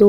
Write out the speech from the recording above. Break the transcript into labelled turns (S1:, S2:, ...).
S1: 2